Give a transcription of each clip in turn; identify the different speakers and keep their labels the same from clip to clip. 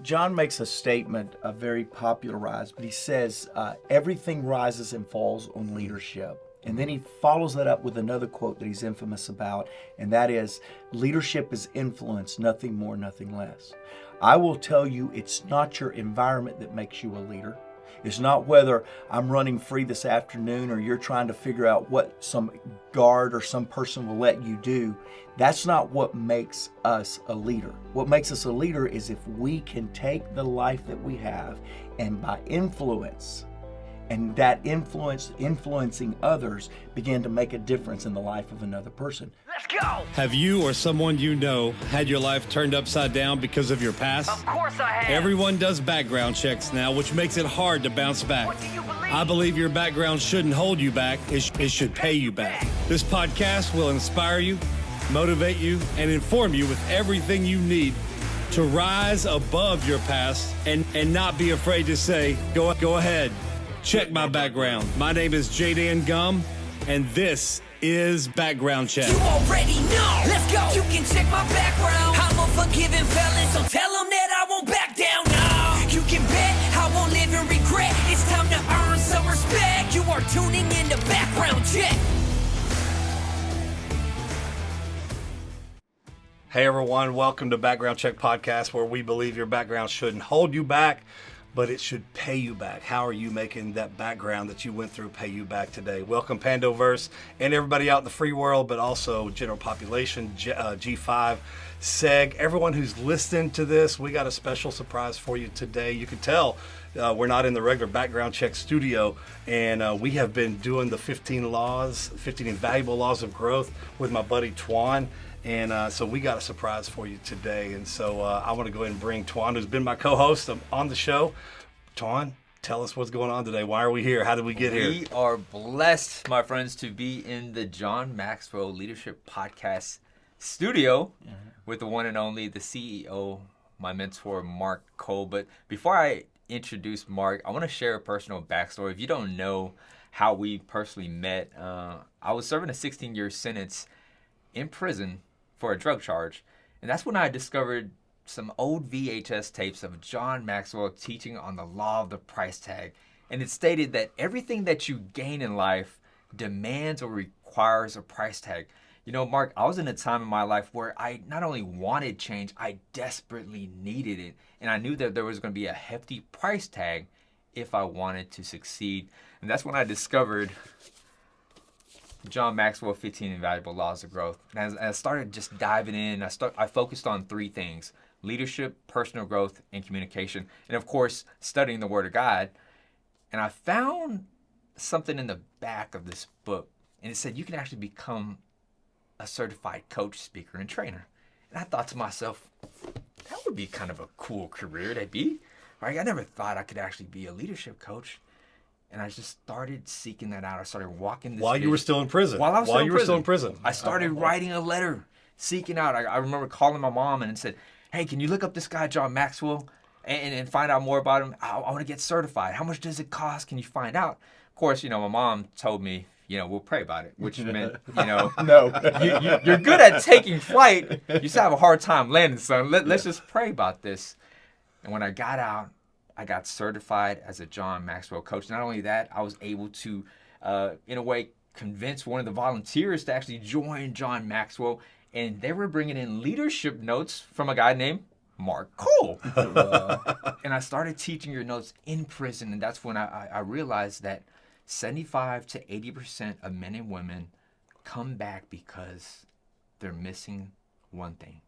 Speaker 1: John makes a statement, very popularized, but he says, everything rises and falls on leadership. And then he follows that up with another quote that he's infamous about, and that is, leadership is influence, nothing more, nothing less. I will tell you, it's not your environment that makes you a leader. It's not whether I'm running free this afternoon or you're trying to figure out what some guard or some person will let you do. That's not what makes us a leader. What makes us a leader is if we can take the life that we have and by influence, and that influencing others, begin to make a difference in the life of another person.
Speaker 2: Let's go!
Speaker 3: Have you or someone you know had your life turned upside down because of your past?
Speaker 2: Of course I have.
Speaker 3: Everyone does background checks now, which makes it hard to bounce back.
Speaker 2: What do you believe?
Speaker 3: I believe your background shouldn't hold you back. It should pay you back. This podcast will inspire you, motivate you, and inform you with everything you need to rise above your past and not be afraid to say, go ahead. Check my background. My name is Dan Gum, and this is Background Check.
Speaker 2: You already know. Let's go. You can check my background. I'm a forgiving felon, so tell them that I won't back down. No. You can bet I won't live in regret. It's time to earn some respect. You are tuning in to Background Check.
Speaker 3: Hey everyone, welcome to Background Check Podcast, where we believe your background shouldn't hold you back, but it should pay you back. How are you making that background that you went through pay you back today? Welcome Pandoverse and everybody out in the free world, but also general population, G5, SEG, everyone who's listening to this. We got a special surprise for you today. You can tell we're not in the regular Background Check studio, and we have been doing the 15 invaluable laws of growth with my buddy Tuan. And so we got a surprise for you today. And so I want to go ahead and bring Tuan, who's been my co-host on the show. Tuan, tell us what's going on today. Why are we here? How did we get here?
Speaker 4: We are blessed, my friends, to be in the John Maxwell Leadership Podcast Studio with the one and only, the CEO, my mentor, Mark Cole. But before I introduce Mark, I want to share a personal backstory. If you don't know how we personally met, I was serving a 16-year sentence in prison for a drug charge. And that's when I discovered some old VHS tapes of John Maxwell teaching on the law of the price tag. And it stated that everything that you gain in life demands or requires a price tag. You know, Mark, I was in a time in my life where I not only wanted change, I desperately needed it. And I knew that there was going to be a hefty price tag if I wanted to succeed. And that's when I discovered John Maxwell, 15 Invaluable Laws of Growth. And as I started just diving in, I focused on three things: leadership, personal growth, and communication. And of course, studying the Word of God. And I found something in the back of this book. And it said you can actually become a certified coach, speaker, and trainer. And I thought to myself, that would be kind of a cool career to be. Right? I never thought I could actually be a leadership coach. And I just started seeking that out. I started walking this
Speaker 3: While you were still in prison.
Speaker 4: While I was
Speaker 3: still in prison.
Speaker 4: I started writing a letter, seeking out. I remember calling my mom and said, hey, can you look up this guy, John Maxwell, and find out more about him? I want to get certified. How much does it cost? Can you find out? Of course, my mom told me, we'll pray about it, which meant,
Speaker 1: No.
Speaker 4: you're good at taking flight. You just have a hard time landing, son. Let's just pray about this. And when I got out, I got certified as a John Maxwell coach. Not only that, I was able to, in a way, convince one of the volunteers to actually join John Maxwell. And they were bringing in leadership notes from a guy named Mark Cole. And I started teaching your notes in prison. And that's when I realized that 75 to 80% of men and women come back because they're missing one thing,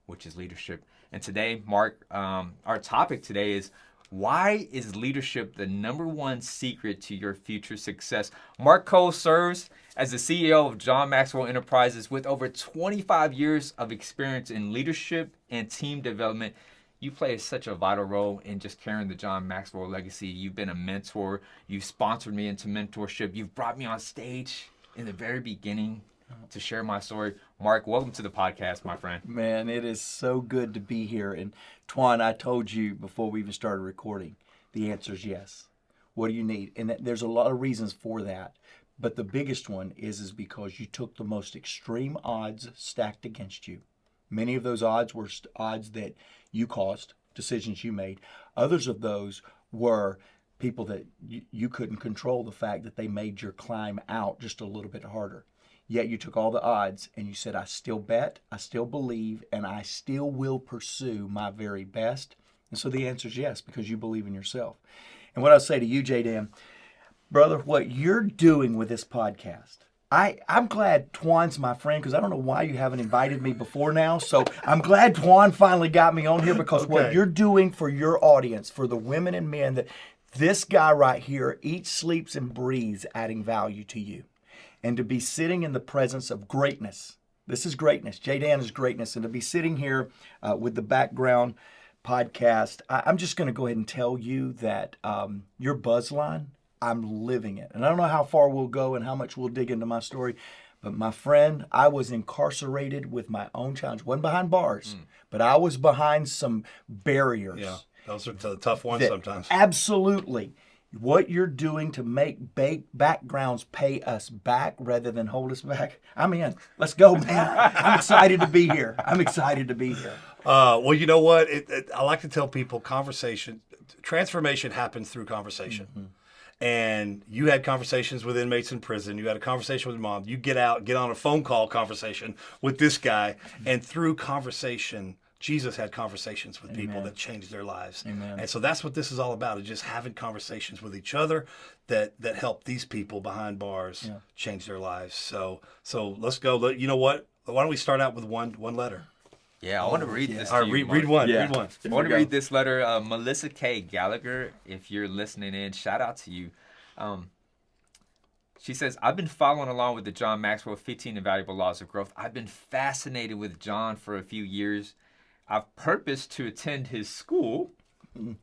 Speaker 4: which is leadership. And today, Mark, our topic today is, why is leadership the number one secret to your future success? Mark Cole serves as the CEO of John Maxwell Enterprises with over 25 years of experience in leadership and team development. You play such a vital role in just carrying the John Maxwell legacy. You've been a mentor. You've sponsored me into mentorship. You've brought me on stage in the very beginning to share my story. Mark, welcome to the podcast, my friend.
Speaker 1: Man, it is so good to be here. And Tuan, I told you before we even started recording, the answer is yes. What do you need? And there's a lot of reasons for that. But the biggest one is because you took the most extreme odds stacked against you. Many of those odds were odds that you caused decisions you made. Others of those were people that you couldn't control the fact that they made your climb out just a little bit harder. Yet you took all the odds and you said, I still bet, I still believe, and I still will pursue my very best. And so the answer is yes, because you believe in yourself. And what I'll say to you, J-Dan, brother, what you're doing with this podcast, I'm glad Tuan's my friend, because I don't know why you haven't invited me before now. So I'm glad Tuan finally got me on here, because what you're doing for your audience, for the women and men, that this guy right here eats, sleeps, and breathes adding value to you. And to be sitting in the presence of greatness. This is greatness. J-Dan is greatness. And to be sitting here with the Background Podcast, I'm just going to go ahead and tell you that your buzz line, I'm living it. And I don't know how far we'll go and how much we'll dig into my story. But my friend, I was incarcerated with my own challenge. Wasn't behind bars, but I was behind some barriers.
Speaker 3: Yeah, those are the tough ones sometimes.
Speaker 1: Absolutely. What you're doing to make backgrounds pay us back rather than hold us back, I'm in. Let's go, man. I'm excited to be here.
Speaker 3: Well, you know what? I like to tell people transformation happens through conversation. Mm-hmm. And you had conversations with inmates in prison. You had a conversation with your mom. You get on a phone call conversation with this guy. And through conversation, Jesus had conversations with people that changed their lives.
Speaker 1: Amen.
Speaker 3: And so that's what this is all about, is just having conversations with each other that help these people behind bars change their lives. So let's go. You know what? Why don't we start out with one letter?
Speaker 4: Yeah, I want to read this to
Speaker 3: All right,
Speaker 4: you,
Speaker 3: read one.
Speaker 1: Yeah.
Speaker 3: Read one.
Speaker 4: I want to read this letter. Melissa K. Gallagher, if you're listening in, shout out to you. She says, I've been following along with the John Maxwell 15 Invaluable Laws of Growth. I've been fascinated with John for a few years. I've purposed to attend his school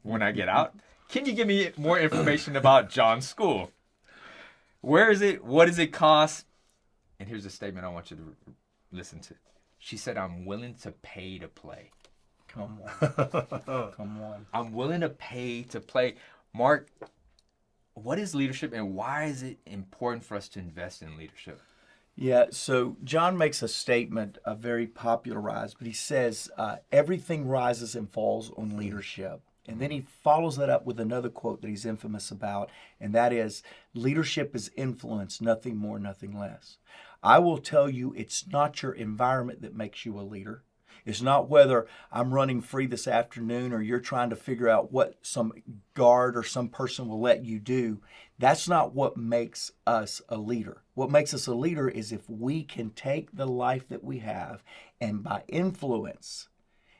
Speaker 4: when I get out. Can you give me more information about John's school? Where is it? What does it cost? And here's a statement I want you to listen to. She said, I'm willing to pay to play.
Speaker 1: Come on. Come on.
Speaker 4: I'm willing to pay to play. Mark, what is leadership, and why is it important for us to invest in leadership?
Speaker 1: Yeah, so John makes a statement, very popularized, but he says, everything rises and falls on leadership. And then he follows that up with another quote that he's infamous about, and that is, leadership is influence, nothing more, nothing less. I will tell you, it's not your environment that makes you a leader. It's not whether I'm running free this afternoon or you're trying to figure out what some guard or some person will let you do. That's not what makes us a leader. What makes us a leader is if we can take the life that we have and by influence,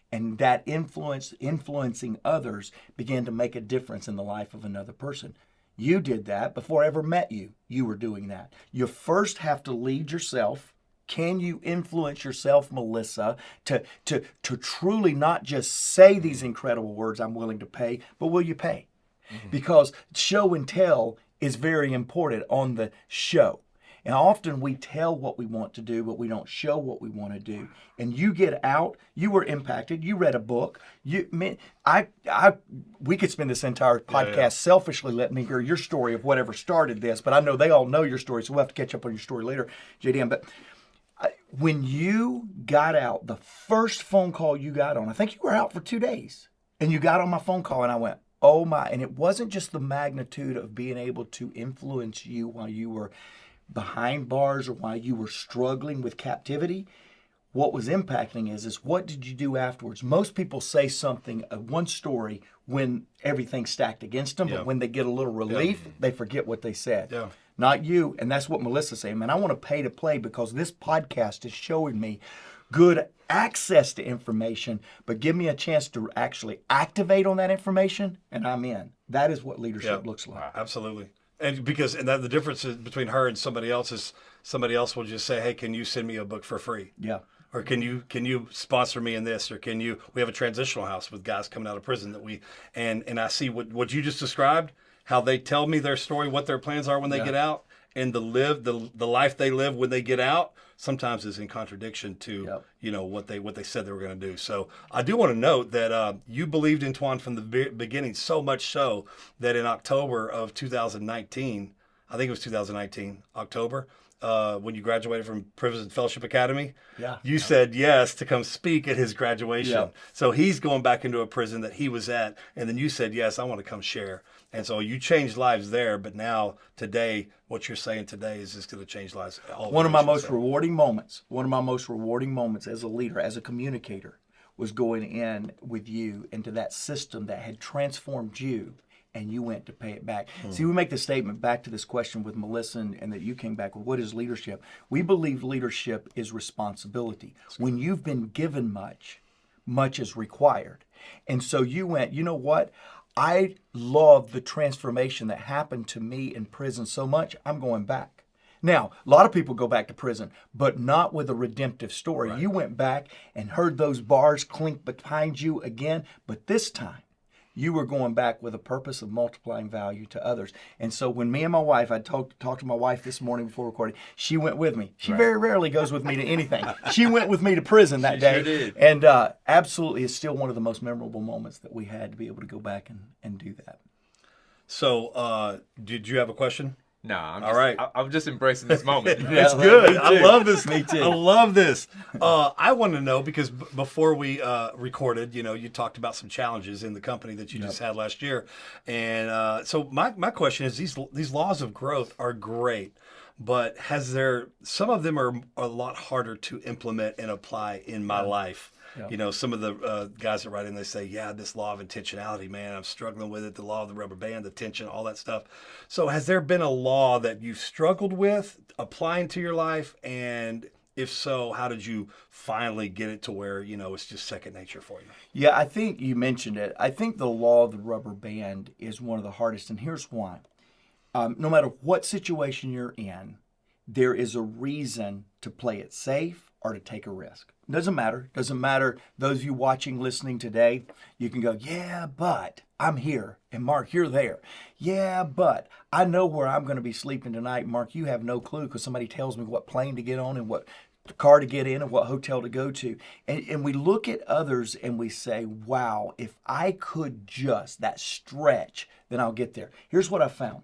Speaker 1: and that influencing others, begin to make a difference in the life of another person. You did that before I ever met you. You were doing that. You first have to lead yourself. Can you influence yourself, Melissa, to truly not just say these incredible words, I'm willing to pay, but will you pay? Mm-hmm. Because show and tell is very important on the show. And often we tell what we want to do, but we don't show what we want to do. And you get out, you were impacted, you read a book. We could spend this entire podcast selfishly letting me hear your story of whatever started this, but I know they all know your story, so we'll have to catch up on your story later, JDM. But when you got out, the first phone call you got on, I think you were out for 2 days, and you got on my phone call and I went, oh my, and it wasn't just the magnitude of being able to influence you while you were behind bars or while you were struggling with captivity. What was impacting is what did you do afterwards? Most people say something, one story, when everything's stacked against them, but when they get a little relief, they forget what they said. Yeah. Not you, and that's what Melissa's saying. Man, I want to pay to play because this podcast is showing me good access to information, but give me a chance to actually activate on that information, and I'm in. That is what leadership looks like.
Speaker 3: Absolutely. And the difference is between her and somebody else is somebody else will just say, hey, can you send me a book for free?
Speaker 1: Yeah.
Speaker 3: Or can you sponsor me in this? Or we have a transitional house with guys coming out of prison and I see what you just described, how they tell me their story, what their plans are when they get out, and the life they live when they get out sometimes is in contradiction to what they said they were going to do. So I do want to note that you believed in Tuan from the beginning, so much so that in October of 2019, I think it was 2019, October, when you graduated from Prison Fellowship Academy.
Speaker 1: Yeah.
Speaker 3: You said yes to come speak at his graduation.
Speaker 1: Yeah.
Speaker 3: So he's going back into a prison that he was at, and then you said, yes, I want to come share. And so you changed lives there, but now today, what you're saying today is just going to change lives.
Speaker 1: One of my most rewarding moments as a leader, as a communicator, was going in with you into that system that had transformed you, and you went to pay it back. See, we make the statement back to this question with Melissa, and that you came back with, what is leadership? We believe leadership is responsibility. When you've been given much, much is required. And so you went, you know what? I love the transformation that happened to me in prison so much, I'm going back. Now, a lot of people go back to prison, but not with a redemptive story. Right. You went back and heard those bars clink behind you again, but this time, you were going back with a purpose of multiplying value to others. And so when me and my wife, I talked to my wife this morning before recording, she went with me. She very rarely goes with me to anything. She went with me to prison that day. Sure did. And absolutely, it's still one of the most memorable moments that we had to be able to go back and do that.
Speaker 3: So did you have a question?
Speaker 4: No, I'm just embracing this moment.
Speaker 3: It's good. I love this.
Speaker 1: Me too.
Speaker 3: I love this. I want to know, because before we recorded, you talked about some challenges in the company that you just had last year. And so my question is, these laws of growth are great, but some of them are a lot harder to implement and apply in my life. Yeah. Some of the guys that write in, they say, yeah, this law of intentionality, man, I'm struggling with it, the law of the rubber band, the tension, all that stuff. So has there been a law that you've struggled with applying to your life? And if so, how did you finally get it to where, it's just second nature for you?
Speaker 1: Yeah, I think you mentioned it. I think the law of the rubber band is one of the hardest, and here's why. No matter what situation you're in, there is a reason to play it safe or to take a risk. Doesn't matter. Those of you watching, listening today, you can go, yeah, but I'm here. And Mark, you're there. Yeah, but I know where I'm going to be sleeping tonight. Mark, you have no clue because somebody tells me what plane to get on and what car to get in and what hotel to go to. And we look at others and we say, wow, if I could just, that stretch, then I'll get there. Here's what I found.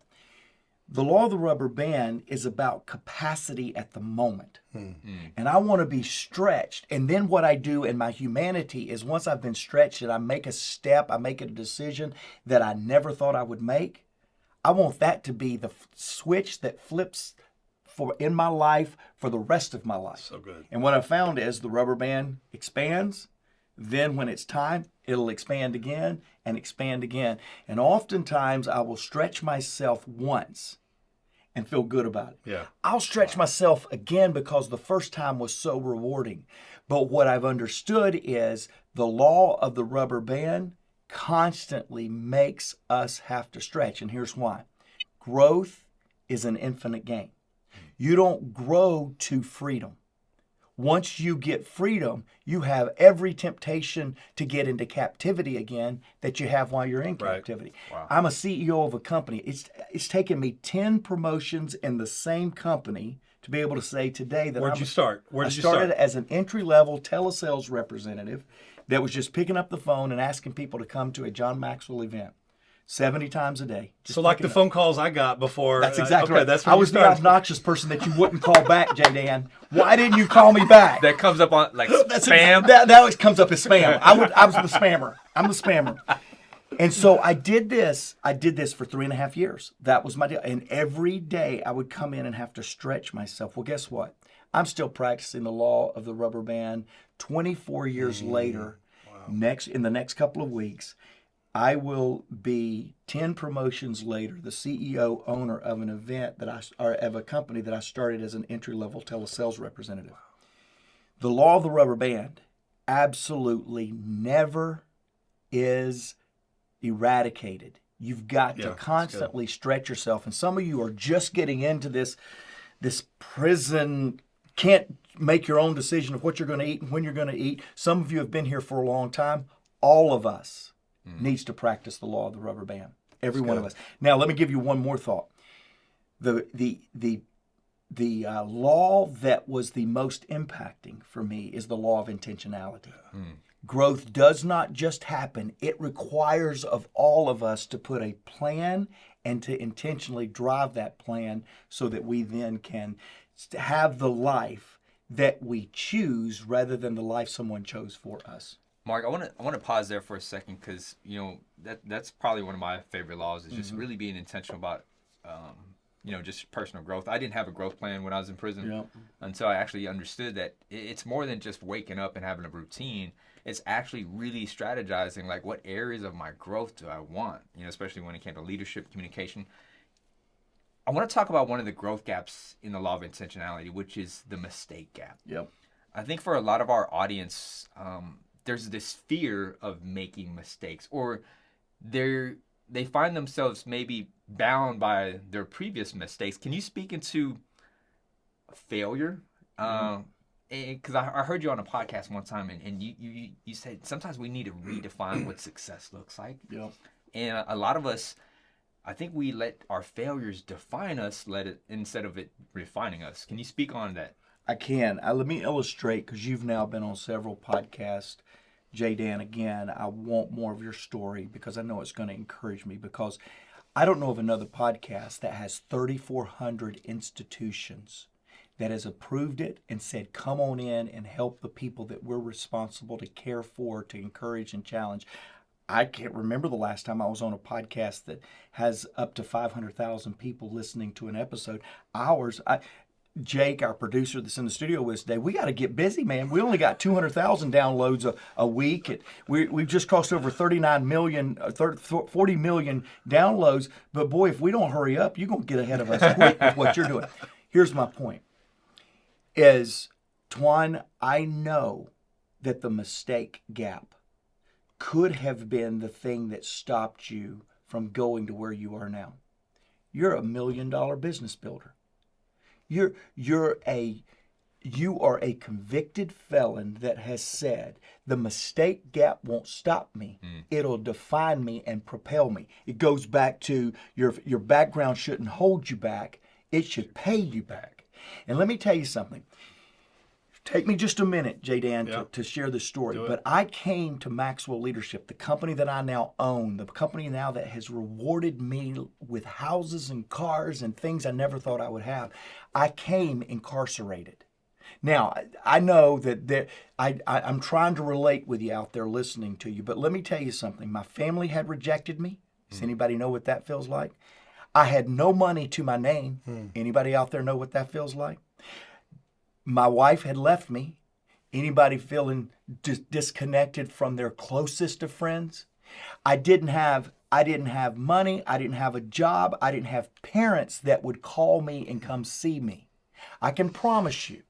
Speaker 1: The law of the rubber band is about capacity at the moment. And I want to be stretched. And then what I do in my humanity is once I've been stretched and I make a step, I make a decision that I never thought I would make, I want that to be the switch that flips in my life for the rest of my life.
Speaker 3: So good.
Speaker 1: And what I found is the rubber band expands. Then when it's time, it'll expand again and expand again. And oftentimes I will stretch myself once and feel good about it.
Speaker 3: Yeah.
Speaker 1: I'll stretch myself again because the first time was so rewarding. But what I've understood is the law of the rubber band constantly makes us have to stretch. And here's why. Growth is an infinite game. You don't grow to freedom. Once you get freedom, you have every temptation to get into captivity again that you have while you're in captivity.
Speaker 3: Wow.
Speaker 1: I'm a CEO of a company. It's taken me 10 promotions in the same company to be able to say today that
Speaker 3: Where'd you start?
Speaker 1: I started as an entry-level telesales representative that was just picking up the phone and asking people to come to a John Maxwell event 70 times a day.
Speaker 3: So like the phone calls I got before.
Speaker 1: That's exactly right.
Speaker 3: That's
Speaker 1: I was the obnoxious person that you wouldn't call back, J. Dan. Why didn't you call me back?
Speaker 4: That comes up on spam.
Speaker 1: That always comes up as spam. I was the spammer. I'm the spammer. And so I did this for 3.5 years. That was my deal. And every day I would come in and have to stretch myself. Well, guess what? I'm still practicing the law of the rubber band 24 years later. Wow. In the next couple of weeks. I will be 10 promotions later, the CEO owner of an event of a company that I started as an entry-level telesales representative. The law of the rubber band absolutely never is eradicated. You've got to constantly stretch yourself. And some of you are just getting into this prison, can't make your own decision of what you're going to eat and when you're going to eat. Some of you have been here for a long time. All of us needs to practice the law of the rubber band. Every one of us. Now, let me give you one more thought. The law that was the most impacting for me is the law of intentionality. Growth does not just happen. It requires of all of us to put a plan and to intentionally drive that plan so that we then can to have the life that we choose rather than the life someone chose for us.
Speaker 4: Mark, I want to pause there for a second because that's probably one of my favorite laws is just really being intentional about just personal growth. I didn't have a growth plan when I was in prison until I actually understood that it's more than just waking up and having a routine. It's actually really strategizing like what areas of my growth do I want, especially when it came to leadership, communication. I want to talk about one of the growth gaps in the law of intentionality, which is the mistake gap.
Speaker 1: Yep.
Speaker 4: I think for a lot of our audience, there's this fear of making mistakes, or they find themselves maybe bound by their previous mistakes. Can you speak into failure? Because I heard you on a podcast one time, and you said sometimes we need to redefine what success looks like.
Speaker 1: Yeah.
Speaker 4: And a lot of us, I think we let our failures define us, instead of it refining us. Can you speak on that?
Speaker 1: I can. Let me illustrate, because you've now been on several podcasts. Dan, again, I want more of your story because I know it's going to encourage me, because I don't know of another podcast that has 3,400 institutions that has approved it and said, come on in and help the people that we're responsible to care for, to encourage and challenge. I can't remember the last time I was on a podcast that has up to 500,000 people listening to an episode. Jake, our producer that's in the studio with us today, we got to get busy, man. We only got 200,000 downloads a week. We've just crossed over 40 million downloads. But boy, if we don't hurry up, you're going to get ahead of us quick with what you're doing. Here's my point. Tuan, I know that the mistake gap could have been the thing that stopped you from going to where you are now. You're $1 million business builder. You are a convicted felon that has said the mistake gap won't stop me. It'll define me and propel me. It goes back to your background shouldn't hold you back. It should pay you back. And let me tell you something. Take me just a minute, Dan, to share this story. But I came to Maxwell Leadership, the company that I now own, the company now that has rewarded me with houses and cars and things I never thought I would have. I came incarcerated. Now, I know that I'm trying to relate with you out there listening to you, but let me tell you something. My family had rejected me. Does anybody know what that feels like? I had no money to my name. Anybody out there know what that feels like? My wife had left me. Anybody feeling disconnected from their closest of friends? I didn't have money. I didn't have a job. I didn't have parents that would call me and come see me. I can promise you,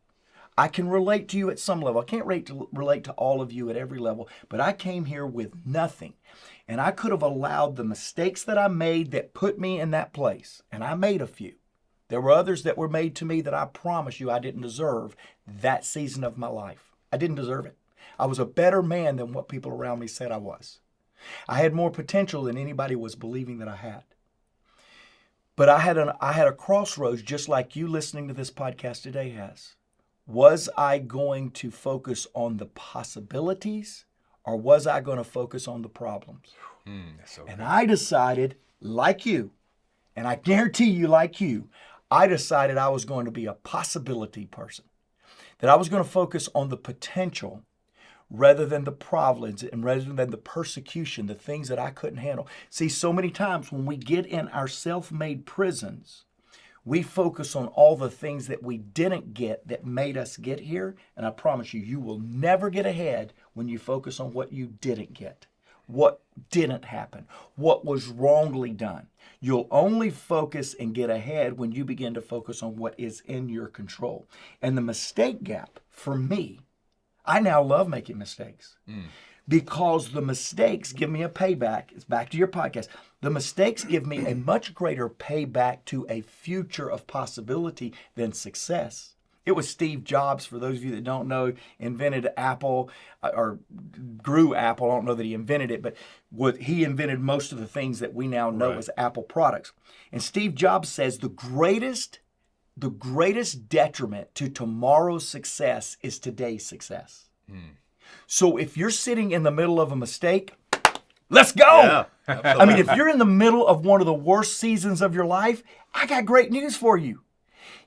Speaker 1: I can relate to you at some level. I can't relate to all of you at every level, but I came here with nothing. And I could have allowed the mistakes that I made that put me in that place, and I made a few. There were others that were made to me that I promise you I didn't deserve that season of my life. I didn't deserve it. I was a better man than what people around me said I was. I had more potential than anybody was believing that I had. But I had a crossroads just like you listening to this podcast today has. Was I going to focus on the possibilities, or was I going to focus on the problems? And I decided, like you, and I guarantee you, like you, I decided I was going to be a possibility person, that I was going to focus on the potential rather than the problems and rather than the persecution, the things that I couldn't handle. See, so many times when we get in our self-made prisons, we focus on all the things that we didn't get that made us get here. And I promise you, you will never get ahead when you focus on what you didn't get, what didn't happen, what was wrongly done. You'll only focus and get ahead when you begin to focus on what is in your control. And the mistake gap, for me, I now love making mistakes because the mistakes give me a payback. It's back to your podcast. The mistakes give me a much greater payback to a future of possibility than success. It was Steve Jobs, for those of you that don't know, invented Apple, or grew Apple. I don't know that he invented it, but he invented most of the things that we now know as Apple products. And Steve Jobs says the greatest detriment to tomorrow's success is today's success. So if you're sitting in the middle of a mistake, let's go. Yeah, I mean, if you're in the middle of one of the worst seasons of your life, I got great news for you.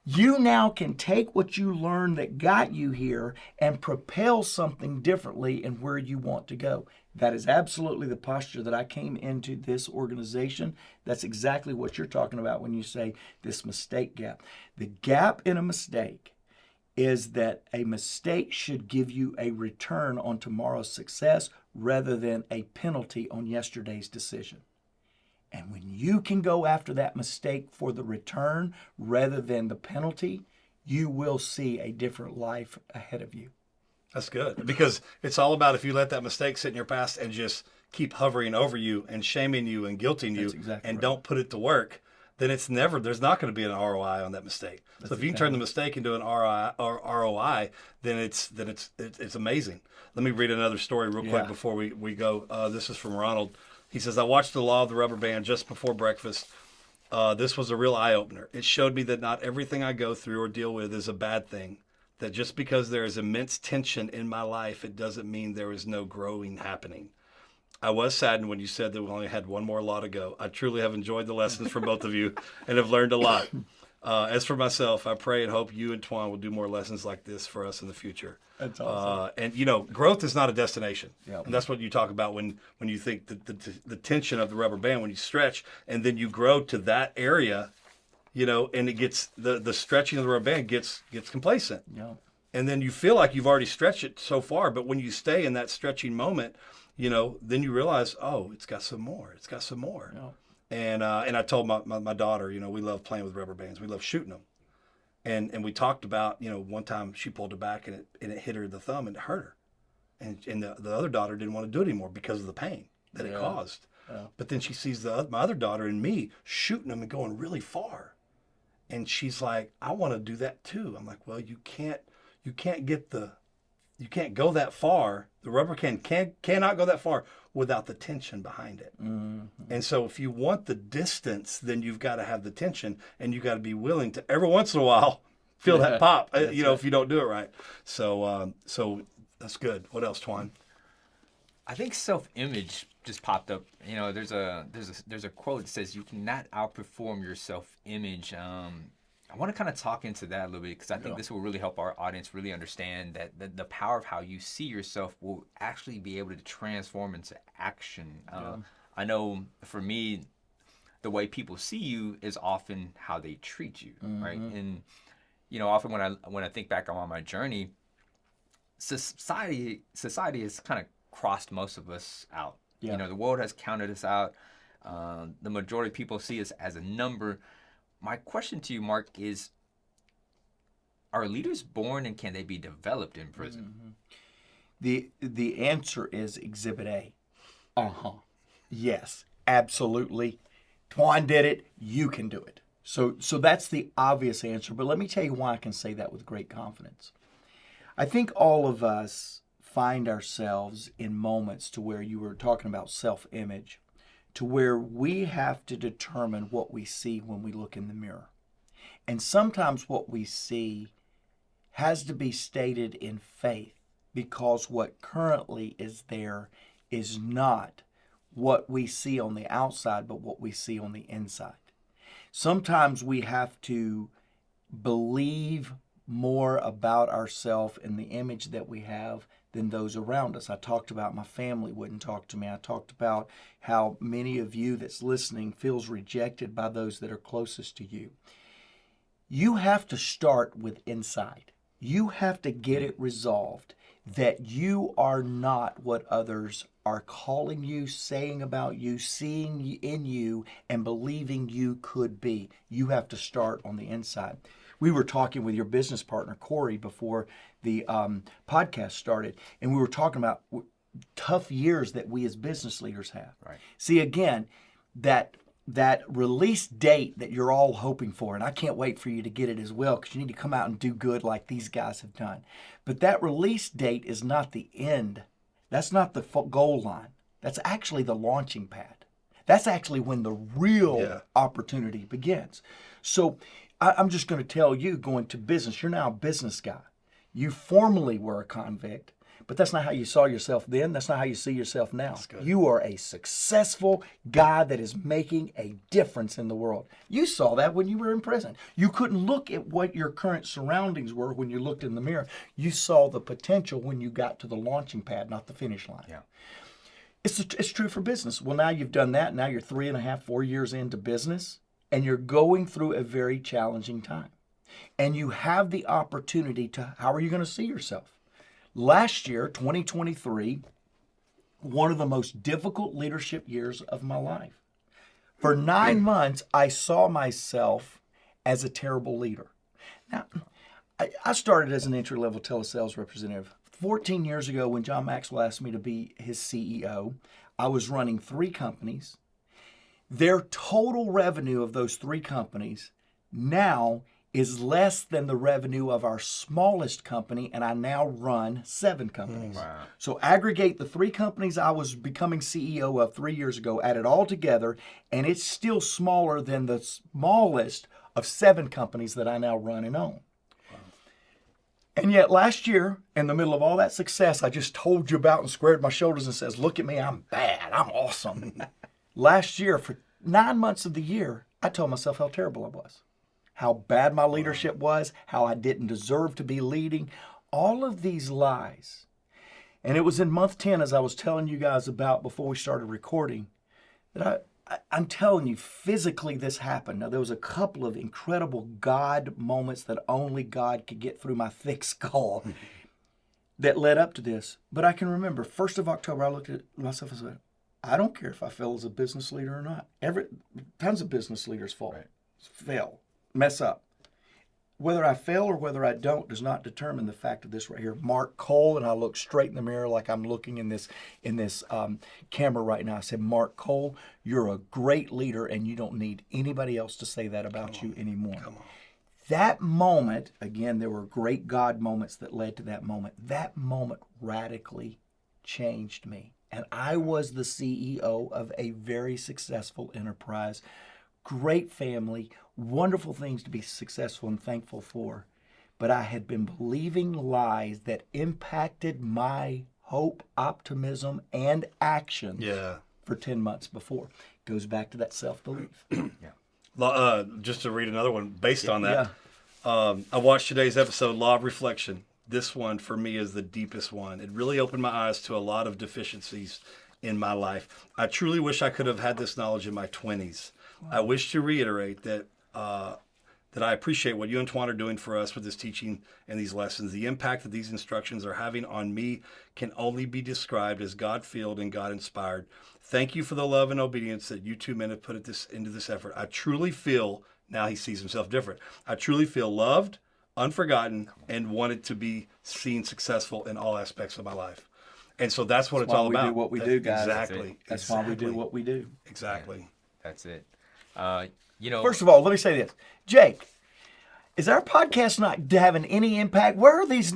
Speaker 1: You now can take what you learned that got you here and propel something differently in where you want to go. That is absolutely the posture that I came into this organization. That's exactly what you're talking about when you say this mistake gap. The gap in a mistake is that a mistake should give you a return on tomorrow's success rather than a penalty on yesterday's decision. And when you can go after that mistake for the return rather than the penalty, you will see a different life ahead of you.
Speaker 3: That's good, because it's all about if you let that mistake sit in your past and just keep hovering over you and shaming you and guilting you and don't put it to work, then there's not going to be an ROI on that mistake. So if you can turn the mistake into an ROI, then it's amazing. Let me read another story real quick before we go. This is from Ronald. He says, I watched The Law of the Rubber Band just before breakfast. This was a real eye-opener. It showed me that not everything I go through or deal with is a bad thing. That just because there is immense tension in my life, it doesn't mean there is no growing happening. I was saddened when you said that we only had one more law to go. I truly have enjoyed the lessons from both of you and have learned a lot. As for myself, I pray and hope you and Tuan will do more lessons like this for us in the future.
Speaker 1: That's awesome.
Speaker 3: And growth is not a destination.
Speaker 1: Yep.
Speaker 3: And that's what you talk about when you think the tension of the rubber band, when you stretch and then you grow to that area, and it gets the stretching of the rubber band gets complacent.
Speaker 1: Yeah.
Speaker 3: And then you feel like you've already stretched it so far, but when you stay in that stretching moment, then you realize, oh, it's got some more. It's got some more.
Speaker 1: Yeah.
Speaker 3: And I told my daughter, we love playing with rubber bands. We love shooting them. And we talked about, one time she pulled it back and it hit her in the thumb and it hurt her. And the other daughter didn't want to do it anymore because of the pain that it caused. Yeah. But then she sees my other daughter and me shooting them and going really far. And she's like, I want to do that too. I'm like, well, you can't go that far. The rubber cannot go that far without the tension behind it. Mm-hmm. And so if you want the distance, then you've got to have the tension, and you got to be willing to every once in a while feel that pop, if you don't do it right. So that's good. What else, Tuan?
Speaker 4: I think self-image just popped up. There's a quote that says you cannot outperform your self-image. I want to kind of talk into that a little bit because I think this will really help our audience really understand that the power of how you see yourself will actually be able to transform into action. I know for me, the way people see you is often how they treat you, right? And often when I think back on my journey, society has kind of crossed most of us out. Yeah. The world has counted us out. The majority of people see us as a number. My question to you, Mark, is, are leaders born and can they be developed in prison?
Speaker 1: Mm-hmm. The answer is Exhibit A. Yes, absolutely. Tuan did it. You can do it. So that's the obvious answer. But let me tell you why I can say that with great confidence. I think all of us find ourselves in moments to where you were talking about self-image, to where we have to determine what we see when we look in the mirror. And sometimes what we see has to be stated in faith because what currently is there is not what we see on the outside, but what we see on the inside. Sometimes we have to believe more about ourselves and the image that we have than those around us. I talked about my family wouldn't talk to me. I talked about how many of you that's listening feels rejected by those that are closest to you. You have to start with inside. You have to get it resolved that you are not what others are calling you, saying about you, seeing in you, and believing you could be. You have to start on the inside. We were talking with your business partner, Corey, before the podcast started, and we were talking about tough years that we as business leaders have.
Speaker 4: Right.
Speaker 1: See, again, that release date that you're all hoping for, and I can't wait for you to get it as well because you need to come out and do good like these guys have done. But that release date is not the end. That's not the goal line. That's actually the launching pad. That's actually when the real opportunity begins. So I'm just going to tell you, going to business, you're now a business guy. You formerly were a convict, But that's not how you saw yourself then. That's not how you see yourself now.
Speaker 3: good.
Speaker 1: You are a successful guy that is making a difference in the world. You saw that when you were in prison. You couldn't look at what your current surroundings were when you looked in the mirror. You saw the potential when you got to the launching pad, not the finish line.
Speaker 4: Yeah.
Speaker 1: It's true for business. Well, now you've done that. Now you're 3.5, 4 years into business, and you're going through a very challenging time. And you have the opportunity to, how are you going to see yourself? Last year, 2023, one of the most difficult leadership years of my life. For 9 months, I saw myself as a terrible leader. Now, I started as an entry-level telesales representative. 14 years ago, when John Maxwell asked me to be his CEO, I was running 3 companies. Their total revenue of those 3 companies now is less than the revenue of our smallest company, and I now run 7 companies.
Speaker 4: Wow.
Speaker 1: So aggregate the 3 companies I was becoming CEO of 3 years ago, add it all together, and it's still smaller than the smallest of 7 companies that I now run and own. And yet last year, in the middle of all that success I just told you about and squared my shoulders and says, look at me, I'm bad, I'm awesome. Last year, for 9 months of the year, I told myself how terrible I was, how bad my leadership was, how I didn't deserve to be leading, all of these lies. And it was in month 10, as I was telling you guys about before we started recording, that I'm telling you, physically this happened. Now, there was a couple of incredible God moments that only God could get through my thick skull that led up to this. But I can remember, 1st of October, I looked at myself and said, I don't care if I fail as a business leader or not. Tons of business leaders fail, mess up. Whether I fail or whether I don't does not determine the fact of this right here. Mark Cole, and I look straight in the mirror like I'm looking in this camera right now. I said, Mark Cole, you're a great leader, and you don't need anybody else to say that about you anymore. That moment, again, there were great God moments that led to that moment. That moment radically changed me. And I was the CEO of a very successful enterprise, great family, wonderful things to be successful and thankful for. But I had been believing lies that impacted my hope, optimism, and action for 10 months before. Goes back to that self-belief.
Speaker 3: Just to read another one based on that. I watched today's episode, Law of Reflection. This one, for me, is the deepest one. It really opened my eyes to a lot of deficiencies in my life. I truly wish I could have had this knowledge in my 20s. Wow. I wish to reiterate that I appreciate what you and Tuan are doing for us with this teaching and these lessons. The impact that these instructions are having on me can only be described as God-filled and God-inspired. Thank you for the love and obedience that you 2 men have put into this effort. I truly feel, now he sees himself different, I truly feel loved, unforgotten, and wanted to be seen successful in all aspects of my life. And so that's what it's all about.
Speaker 1: That's why we do what we do, guys.
Speaker 3: Exactly.
Speaker 1: That's why we do what we do.
Speaker 3: Exactly.
Speaker 4: Yeah, that's it.
Speaker 1: First of all, let me say this. Jake, is our podcast not having any impact? Where are these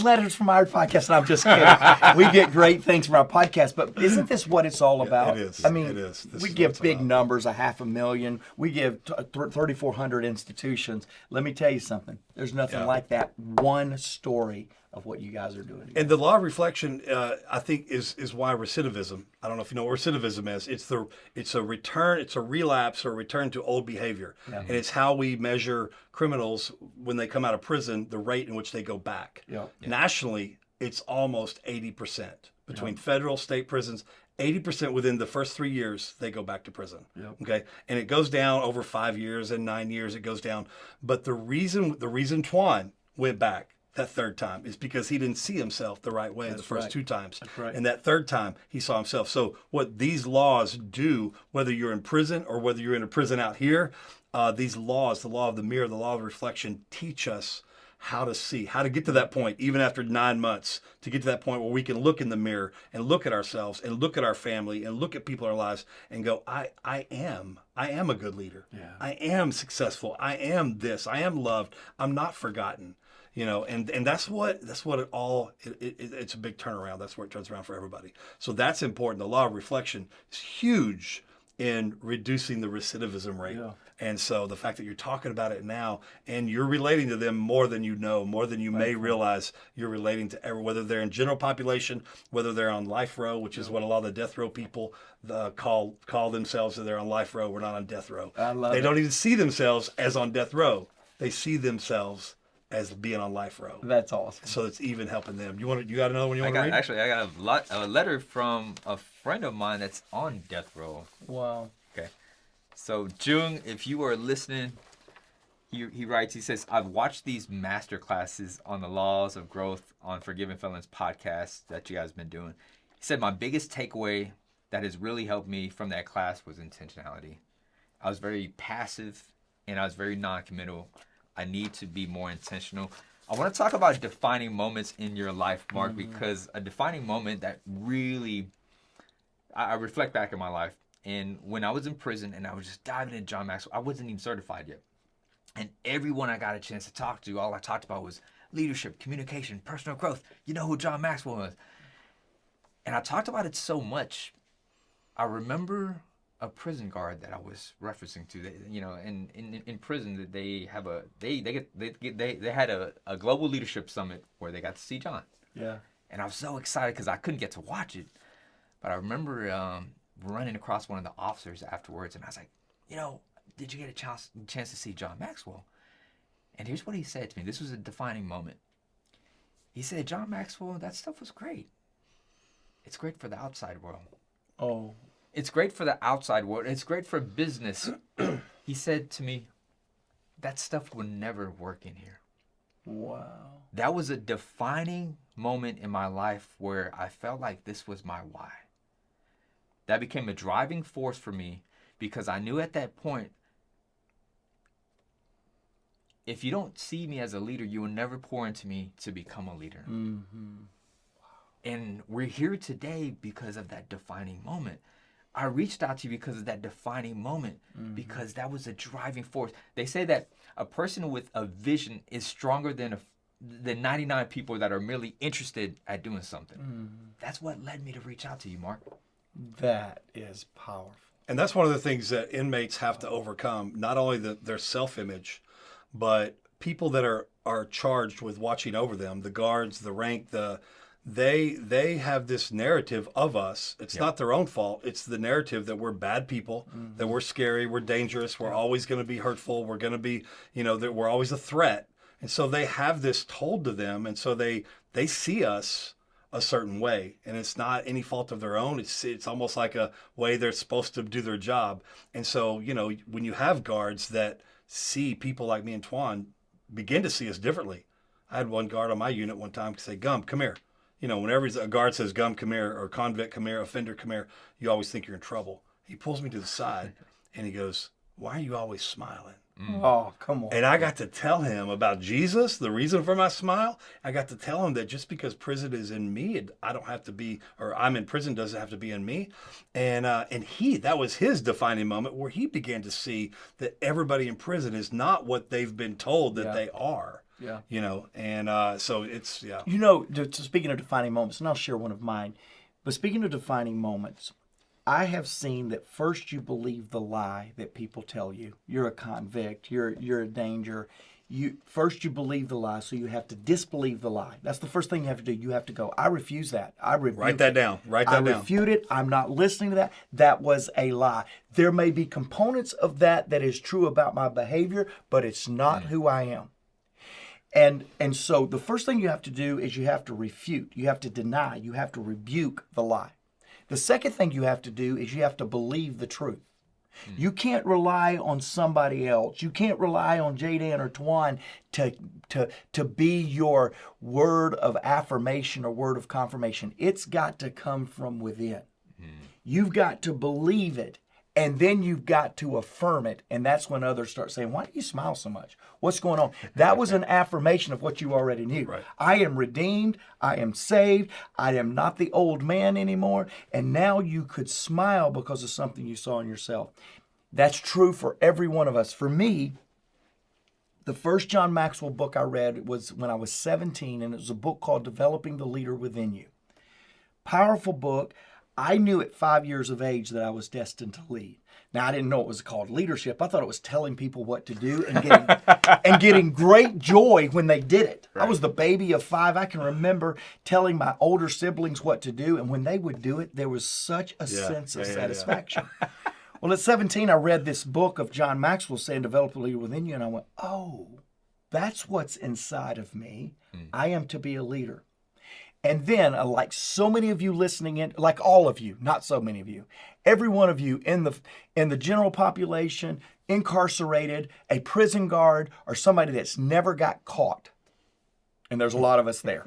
Speaker 1: letters from our podcast? And I'm just kidding. We get great things from our podcast, but isn't this what it's all about?
Speaker 3: It is.
Speaker 1: I mean,
Speaker 3: it is.
Speaker 1: We give big numbers, 500,000. We give 3,400 institutions. Let me tell you something. There's nothing like that one story of what you guys are doing.
Speaker 3: And the law of reflection, I think, is why recidivism. I don't know if you know what recidivism is. It's a return. It's a relapse or a return to old behavior, and it's how we measure criminals when they come out of prison, the rate in which they go back. Nationally, it's almost 80% between federal, state prisons. 80% within the first 3 years, they go back to prison. Okay, and it goes down over 5 years and 9 years. It goes down, but the reason Tuan went back that third time is because he didn't see himself the right way the first 2 times. And that third time, he saw himself. So what these laws do, whether you're in prison or whether you're in a prison out here, these laws, the law of the mirror, the law of reflection, teach us how to see, how to get to that point, even after 9 months, to get to that point where we can look in the mirror and look at ourselves and look at our family and look at people in our lives and go, I am a good leader. I am successful. I am this. I am loved. I'm not forgotten. You know, and that's what it all, it's a big turnaround. That's where it turns around for everybody. So that's important. The law of reflection is huge in reducing the recidivism rate.
Speaker 1: Yeah.
Speaker 3: And so the fact that you're talking about it now and you're relating to them more than you know, more than you may realize, you're relating to whether they're in general population, whether they're on life row, which is what a lot of the death row people call themselves, that they're on life row. We're not on death row. They don't even see themselves as on death row. They see themselves as being on life row.
Speaker 1: That's awesome.
Speaker 3: So it's even helping them. You got another one you want to read?
Speaker 4: Actually, I got a letter from a friend of mine that's on death row.
Speaker 1: Wow.
Speaker 4: Okay. So, Jung, if you are listening, he writes, he says, I've watched these master classes on the laws of growth on Forgiven Felons podcast that you guys have been doing. He said, my biggest takeaway that has really helped me from that class was intentionality. I was very passive and I was very non-committal. I need to be more intentional. I want to talk about defining moments in your life, Mark, because a defining moment that really, I reflect back in my life. And when I was in prison and I was just diving into John Maxwell, I wasn't even certified yet. And everyone I got a chance to talk to, all I talked about was leadership, communication, personal growth. You know who John Maxwell was. And I talked about it so much. I remember a prison guard that I was referencing to, in prison that they have they had a global leadership summit where they got to see John.
Speaker 1: Yeah.
Speaker 4: And I was so excited because I couldn't get to watch it. But I remember running across one of the officers afterwards, and I was like, did you get a chance to see John Maxwell? And here's what he said to me. This was a defining moment. He said, John Maxwell, that stuff was great. It's great for the outside world.
Speaker 1: Oh.
Speaker 4: It's great for the outside world. It's great for business. He said to me, that stuff will never work in here.
Speaker 1: Wow.
Speaker 4: That was a defining moment in my life where I felt like this was my why. That became a driving force for me because I knew at that point, if you don't see me as a leader, you will never pour into me to become a leader.
Speaker 1: Mm-hmm.
Speaker 4: And we're here today because of that defining moment. I reached out to you because of that defining moment, because that was a driving force. They say that a person with a vision is stronger than 99 people that are merely interested at doing something. That's what led me to reach out to you, Mark.
Speaker 1: That is powerful.
Speaker 3: And that's one of the things that inmates have to overcome, not only their self-image, but people that are charged with watching over them, the guards, the rank, they have this narrative of us. It's not their own fault. It's the narrative that we're bad people, that we're scary, we're dangerous, we're always going to be hurtful, we're going to be, that we're always a threat. And so they have this told to them, and so they see us a certain way, and it's not any fault of their own. It's almost like a way they're supposed to do their job. And so, when you have guards that see people like me and Tuan begin to see us differently. I had one guard on my unit one time say, Gum, come here. Whenever a guard says, Gum, come here, or convict, come here, offender, come here, you always think you're in trouble. He pulls me to the side and he goes, why are you always smiling?
Speaker 1: Oh, come on.
Speaker 3: And I got to tell him about Jesus, the reason for my smile. I got to tell him that just because prison is in me, I don't have to be, or I'm in prison doesn't have to be in me. And that was his defining moment where he began to see that everybody in prison is not what they've been told that they are.
Speaker 1: Yeah.
Speaker 3: So it's, yeah.
Speaker 1: Speaking of defining moments, and I'll share one of mine, but speaking of defining moments, I have seen that first you believe the lie that people tell you. You're a convict. You're a danger. First you believe the lie, so you have to disbelieve the lie. That's the first thing you have to do. You have to go, I refuse that. I rebuke
Speaker 3: Write that down.
Speaker 1: I refute it. I'm not listening to that. That was a lie. There may be components of that is true about my behavior, but it's not who I am. And so the first thing you have to do is you have to refute. You have to deny. You have to rebuke the lie. The second thing you have to do is you have to believe the truth. You can't rely on somebody else. You can't rely on Dan or Tuan to be your word of affirmation or word of confirmation. It's got to come from within. You've got to believe it, and then you've got to affirm it. And that's when others start saying, why do you smile so much? What's going on? That was an affirmation of what you already knew.
Speaker 3: Right.
Speaker 1: I am redeemed. I am saved. I am not the old man anymore. And now you could smile because of something you saw in yourself. That's true for every one of us. For me, the first John Maxwell book I read was when I was 17, and it was a book called Developing the Leader Within You. Powerful book. I knew at 5 years of age that I was destined to lead. Now, I didn't know it was called leadership. I thought it was telling people what to do and getting great joy when they did it. Right. I was the baby of 5. I can remember telling my older siblings what to do, and when they would do it, there was such a sense of satisfaction. Well, at 17, I read this book of John Maxwell saying, develop a leader within you, and I went, oh, that's what's inside of me. I am to be a leader. And then, like so many of you listening in, like all of you, not so many of you, every one of you in the general population, incarcerated, a prison guard, or somebody that's never got caught. And there's a lot of us there.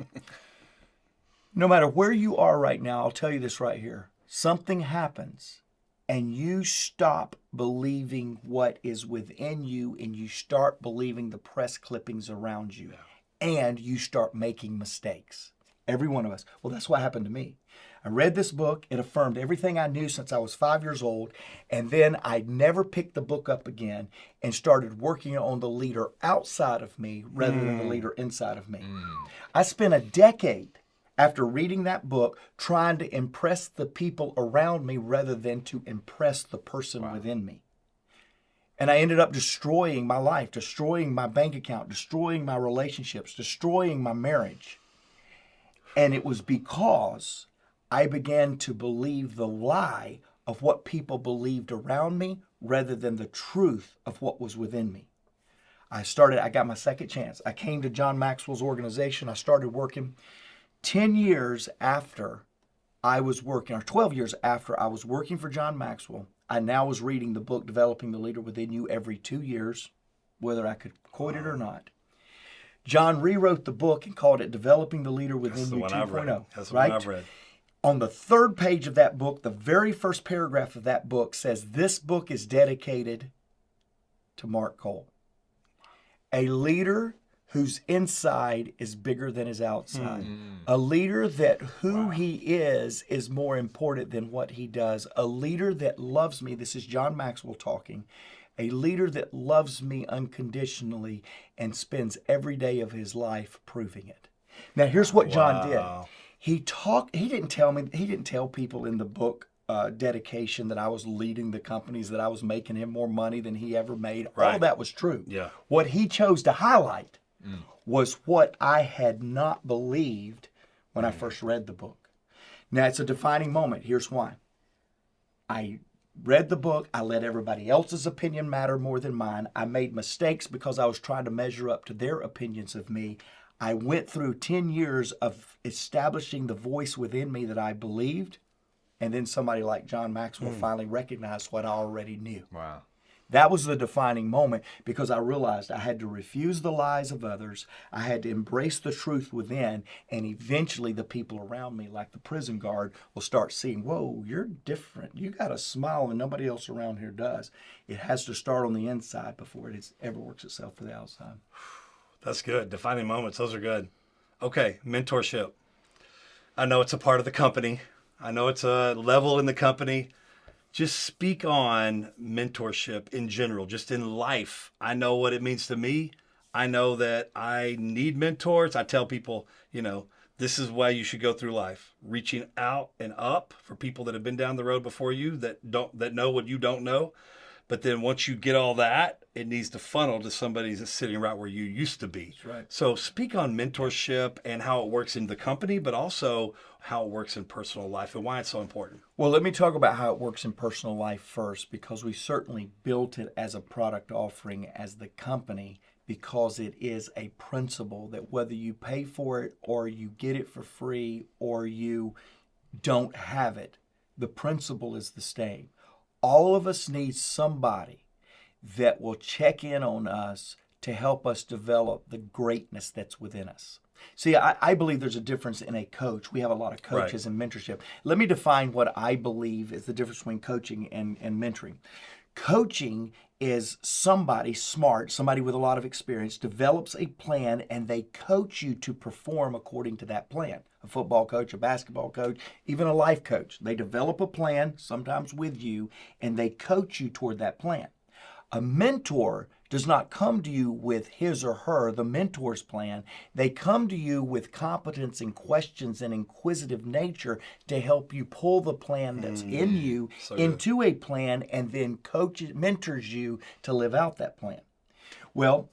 Speaker 1: No matter where you are right now, I'll tell you this right here. Something happens and you stop believing what is within you and you start believing the press clippings around you. And you start making mistakes. Every one of us. Well, that's what happened to me. I read this book. It affirmed everything I knew since I was 5 years old. And then I never picked the book up again and started working on the leader outside of me rather than the leader inside of me. I spent a decade after reading that book trying to impress the people around me rather than to impress the person within me. And I ended up destroying my life, destroying my bank account, destroying my relationships, destroying my marriage. And it was because I began to believe the lie of what people believed around me rather than the truth of what was within me. I got my second chance. I came to John Maxwell's organization. I started working 10 years after I was working, or 12 years after I was working for John Maxwell. I now was reading the book, Developing the Leader Within You, every 2 years, whether I could quote it or not. John rewrote the book and called it Developing the Leader Within You 2.0.
Speaker 3: That's the one I've read.
Speaker 1: On the third page of that book, the very first paragraph of that book says, this book is dedicated to Mark Cole, a leader whose inside is bigger than his outside, a leader that who he is more important than what he does, a leader that loves me. This is John Maxwell talking. A leader that loves me unconditionally and spends every day of his life proving it. Now, here's what John did. He didn't tell people in the book dedication that I was leading the companies, that I was making him more money than he ever made. All of that was true. Yeah. What he chose to highlight was what I had not believed when I first read the book. Now, it's a defining moment. Here's why. I read the book. I let everybody else's opinion matter more than mine. I made mistakes because I was trying to measure up to their opinions of me. I went through 10 years of establishing the voice within me that I believed, and then somebody like John Maxwell finally recognized what I already knew. Wow. That was the defining moment because I realized I had to refuse the lies of others. I had to embrace the truth within, and eventually the people around me, like the prison guard, will start seeing, whoa, you're different. You got a smile that nobody else around here does. It has to start on the inside before it ever works itself to the outside.
Speaker 3: That's good. Defining moments. Those are good. Okay, mentorship. I know it's a part of the company. I know it's a level in the company. Just speak on mentorship in general, just in life. I know what it means to me. I know that I need mentors. I tell people, this is why you should go through life, reaching out and up for people that have been down the road before you that know what you don't know. But then once you get all that, it needs to funnel to somebody that's sitting right where you used to be.
Speaker 1: That's right.
Speaker 3: So speak on mentorship and how it works in the company, but also how it works in personal life and why it's so important.
Speaker 1: Well, let me talk about how it works in personal life first, because we certainly built it as a product offering as the company, because it is a principle that whether you pay for it or you get it for free or you don't have it, the principle is the same. All of us need somebody that will check in on us to help us develop the greatness that's within us. See, I believe there's a difference in a coach. We have a lot of coaches in mentorship. Let me define what I believe is the difference between coaching and mentoring. Coaching is somebody smart, somebody with a lot of experience, develops a plan, and they coach you to perform according to that plan. A football coach, a basketball coach, even a life coach. They develop a plan, sometimes with you, and they coach you toward that plan. A mentor does not come to you with his or her, the mentor's plan. They come to you with competence and questions and inquisitive nature to help you pull the plan that's in you into a plan, and then mentors you to live out that plan. Well,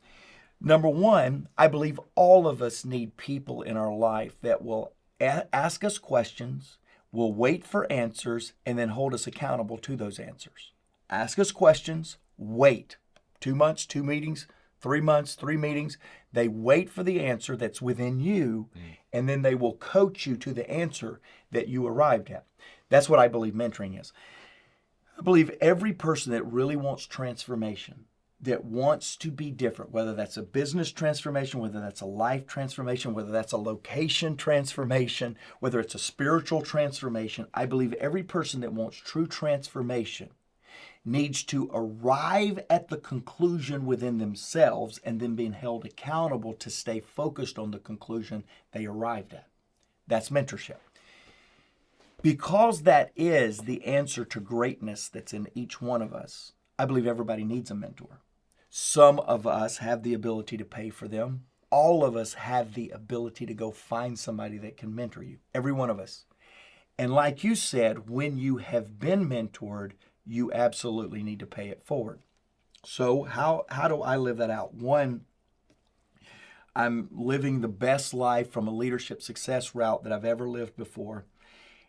Speaker 1: number one, I believe all of us need people in our life that will ask us questions, will wait for answers, and then hold us accountable to those answers. Ask us questions, wait. 2 months, 2 meetings, 3 months, 3 meetings. They wait for the answer that's within you, and then they will coach you to the answer that you arrived at. That's what I believe mentoring is. I believe every person that really wants transformation, that wants to be different, whether that's a business transformation, whether that's a life transformation, whether that's a location transformation, whether it's a spiritual transformation, I believe every person that wants true transformation needs to arrive at the conclusion within themselves and then being held accountable to stay focused on the conclusion they arrived at. That's mentorship. Because that is the answer to greatness that's in each one of us, I believe everybody needs a mentor. Some of us have the ability to pay for them. All of us have the ability to go find somebody that can mentor you. Every one of us. And like you said, when you have been mentored, you absolutely need to pay it forward. So how do I live that out? One, I'm living the best life from a leadership success route that I've ever lived before.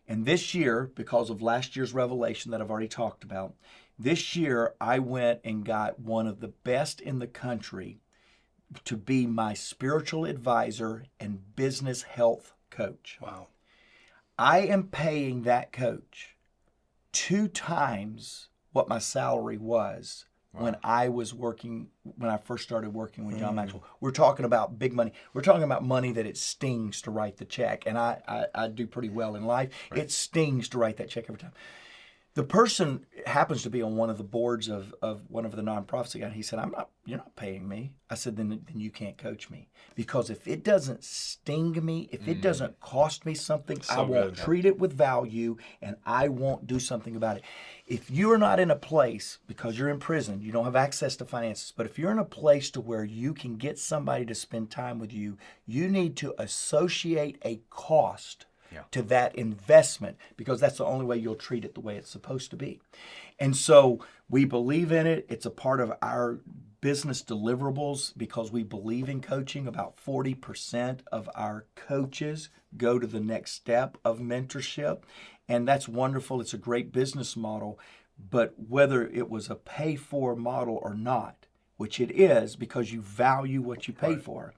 Speaker 1: And this year, because of last year's revelation that I've already talked about, this year I went and got one of the best in the country to be my spiritual advisor and business health coach.
Speaker 3: Wow.
Speaker 1: I am paying that coach 2 times what my salary was when I was working, when I first started working with John Maxwell. We're talking about big money. We're talking about money that it stings to write the check. And I do pretty well in life. Right. It stings to write that check every time. The person happens to be on one of the boards of one of the nonprofits again. He said, you're not paying me. I said, then you can't coach me. Because if it doesn't sting me, if it doesn't cost me something, I won't treat it with value, and I won't do something about it. If you're not in a place, because you're in prison, you don't have access to finances, but if you're in a place to where you can get somebody to spend time with you, you need to associate a cost to that investment, because that's the only way you'll treat it the way it's supposed to be. And so we believe in it. It's a part of our business deliverables because we believe in coaching. About 40% of our coaches go to the next step of mentorship, and that's wonderful. It's a great business model, but whether it was a pay-for model or not, which it is because you value what you pay for,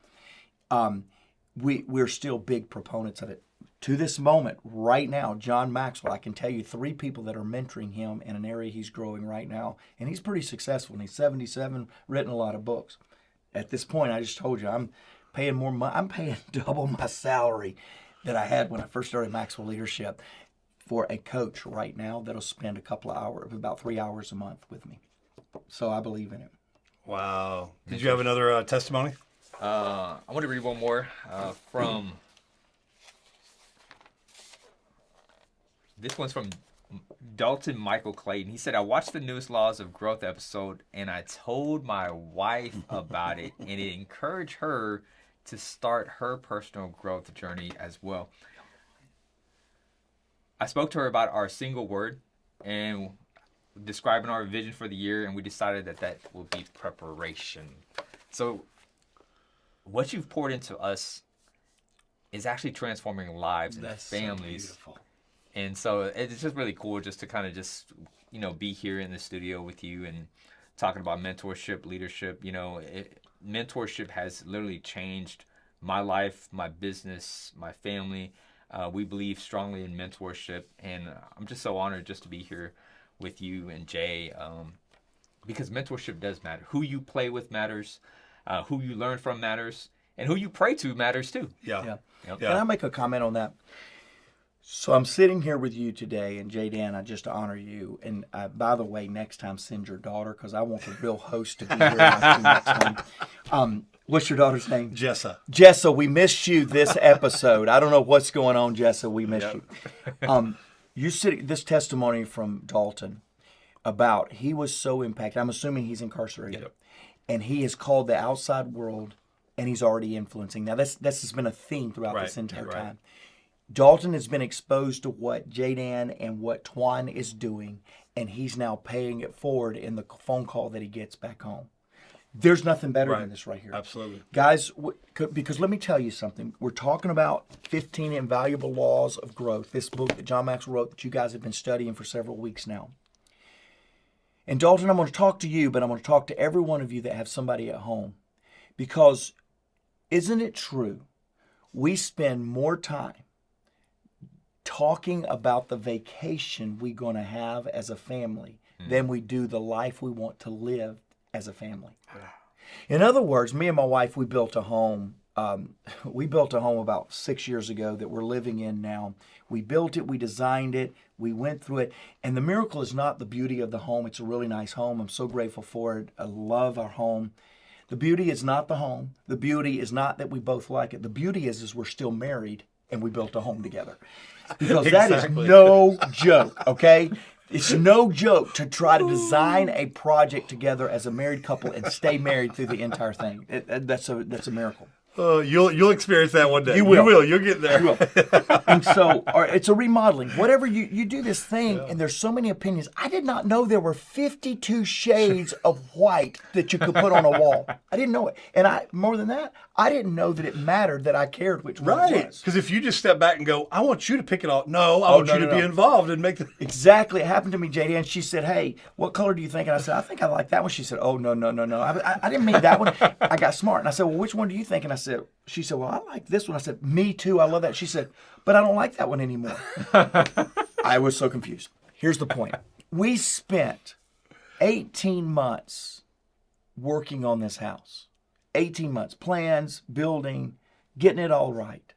Speaker 1: we're still big proponents of it. To this moment, right now, John Maxwell, I can tell you 3 people that are mentoring him in an area he's growing right now, and he's pretty successful, and he's 77, written a lot of books. At this point, I just told you, I'm paying more money. I'm paying double my salary that I had when I first started Maxwell Leadership for a coach right now that'll spend a couple of hours, about 3 hours a month with me. So I believe in it.
Speaker 3: Wow. Did you have another testimony?
Speaker 4: I want to read one more from... This one's from Dalton Michael Clayton. He said, I watched the Newest Laws of Growth episode, and I told my wife about it, and it encouraged her to start her personal growth journey as well. I spoke to her about our single word and describing our vision for the year, and we decided that will be preparation. So what you've poured into us is actually transforming lives and families. So beautiful. And so it's just really cool just to kind of be here in the studio with you and talking about mentorship, leadership. Mentorship has literally changed my life, my business, my family. We believe strongly in mentorship, and I'm just so honored just to be here with you and Jay, because mentorship does matter. Who you play with matters, who you learn from matters, and who you pray to matters too.
Speaker 1: Yeah. Can I make a comment on that? So I'm sitting here with you today, and Jay Dan, I just honor you. And by the way, next time send your daughter, because I want the real host to be here next time. What's your daughter's name?
Speaker 3: Jessa.
Speaker 1: Jessa, we missed you this episode. I don't know what's going on, Jessa. We missed you. You sitting this testimony from Dalton. about he was so impacted. I'm assuming he's incarcerated.
Speaker 3: Yep.
Speaker 1: And he has called the outside world, and he's already influencing. Now, this has been a theme throughout this entire time. Dalton has been exposed to what J-Dan and what Tuan is doing, and he's now paying it forward in the phone call that he gets back home. There's nothing better than this right here.
Speaker 3: Absolutely.
Speaker 1: Guys, because let me tell you something. We're talking about 15 Invaluable Laws of Growth, this book that John Maxwell wrote that you guys have been studying for several weeks now. And Dalton, I'm going to talk to you, but I'm going to talk to every one of you that have somebody at home. Because isn't it true, we spend more time talking about the vacation we're going to have as a family than we do the life we want to live as a family. In other words, me and my wife, we built a home. We built a home about 6 years ago that we're living in now. We built it, we designed it, we went through it. And the miracle is not the beauty of the home. It's a really nice home. I'm so grateful for it. I love our home. The beauty is not the home. The beauty is not that we both like it. The beauty is we're still married and we built a home together. Because that is no joke, okay? It's no joke to try to design a project together as a married couple and stay married through the entire thing. That's a miracle.
Speaker 3: You'll experience that one day.
Speaker 1: You will.
Speaker 3: You'll get there.
Speaker 1: You will. And so it's a remodeling. Whatever you do this thing, and there's so many opinions. I did not know there were 52 shades of white that you could put on a wall. I didn't know it. And more than that, I didn't know that it mattered that I cared which one it was.
Speaker 3: Because if you just step back and go, I want you to pick it all. No, I want you to be involved and make the...
Speaker 1: Exactly. It happened to me, JD. And she said, hey, what color do you think? And I said, I think I like that one. She said, oh, no. I didn't mean that one. I got smart. And I said, well, which one do you think? And she said, well, I like this one. I said, me too. I love that. She said, but I don't like that one anymore. I was so confused. Here's the point. We spent 18 months working on this house. 18 months. Plans, building, getting it all right.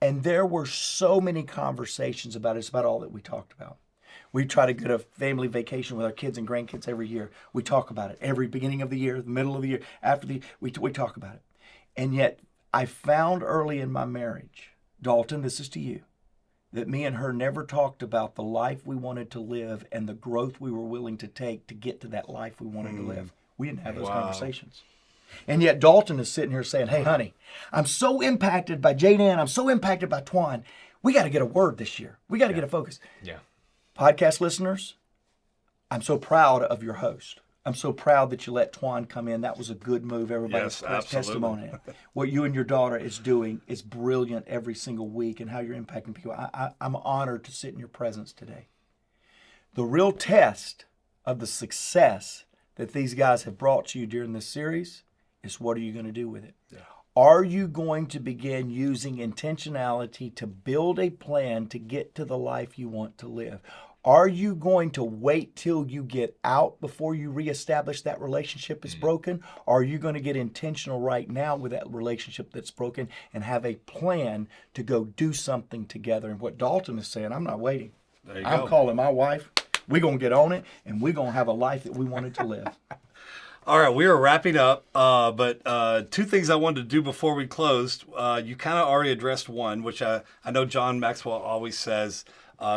Speaker 1: And there were so many conversations about it. It's about all that we talked about. We try to get a family vacation with our kids and grandkids every year. We talk about it every beginning of the year, the middle of the year, we talk about it. And yet I found early in my marriage, Dalton, this is to you, that me and her never talked about the life we wanted to live and the growth we were willing to take to get to that life we wanted to live. We didn't have those conversations. And yet Dalton is sitting here saying, hey, honey, I'm so impacted by J-Dan. I'm so impacted by Tuan. We got to get a word this year. We got to get a focus. Yeah. Podcast listeners, I'm so proud of your host. I'm so proud that you let Tuan come in. That was a good move. Everybody's testimony. What you and your daughter is doing is brilliant every single week and how you're impacting people. I'm honored to sit in your presence today. The real test of the success that these guys have brought to you during this series is what are you going to do with it? Yeah. Are you going to begin using intentionality to build a plan to get to the life you want to live? Are you going to wait till you get out before you reestablish that relationship is broken? Or are you going to get intentional right now with that relationship that's broken and have a plan to go do something together? And what Dalton is saying, I'm not waiting. I'm calling my wife. We're going to get on it, and we're going to have a life that we wanted to live.
Speaker 3: All right, we are wrapping up, but two things I wanted to do before we closed. You kind of already addressed one, which I know John Maxwell always says,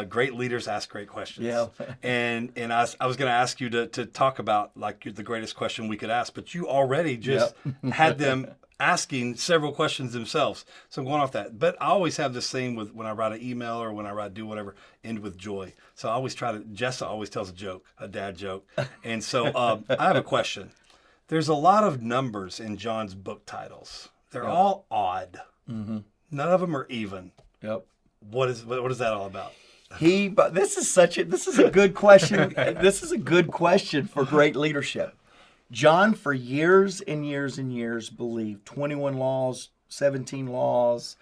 Speaker 3: great leaders ask great questions. Yeah. and I was going to ask you to talk about like the greatest question we could ask, but you already just had them asking several questions themselves. So I'm going off that. But I always have this thing with when I write an email or when I do whatever, end with joy. So I always Jessa always tells a joke, a dad joke. And so I have a question. There's a lot of numbers in John's book titles. They're all odd. Mm-hmm. None of them are even. Yep. What is that all about?
Speaker 1: But this is a good question. This is a good question for great leadership. John, for years and years and years, believed 21 laws, 17 laws,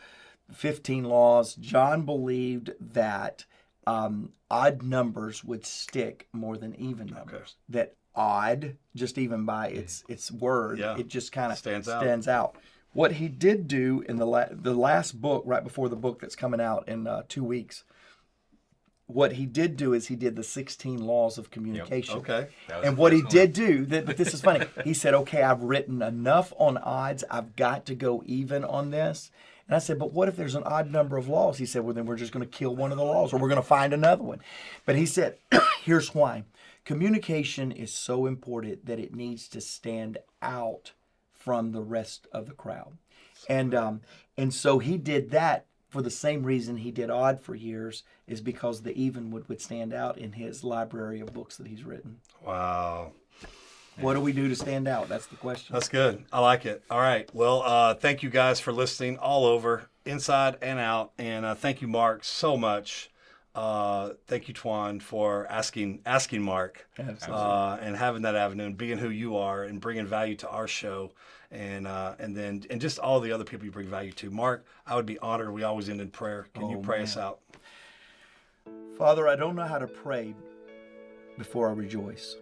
Speaker 1: 15 laws. John believed that odd numbers would stick more than even numbers. Okay. That odd, just even by its word, it just kind of stands out. What he did do in the last book, right before the book that's coming out in 2 weeks, what he did do is he did the 16 laws of communication. Yep. Okay. And what he did do, but this is funny, he said, okay, I've written enough on odds. I've got to go even on this. And I said, but what if there's an odd number of laws? He said, well, then we're just going to kill one of the laws or we're going to find another one. But he said, here's why. Communication is so important that it needs to stand out from the rest of the crowd. And so he did that for the same reason he did odd for years, is because the even would stand out in his library of books that he's written.
Speaker 3: Wow.
Speaker 1: What do we do to stand out? That's the question.
Speaker 3: That's good. I like it. All right. Well, thank you guys for listening all over, inside and out. And thank you, Mark, so much. Thank you, Tuan, for asking Mark and having that avenue and being who you are and bringing value to our show. And just all the other people you bring value to. Mark, I would be honored. We always end in prayer. Can you pray us out?
Speaker 1: Father, I don't know how to pray before I rejoice.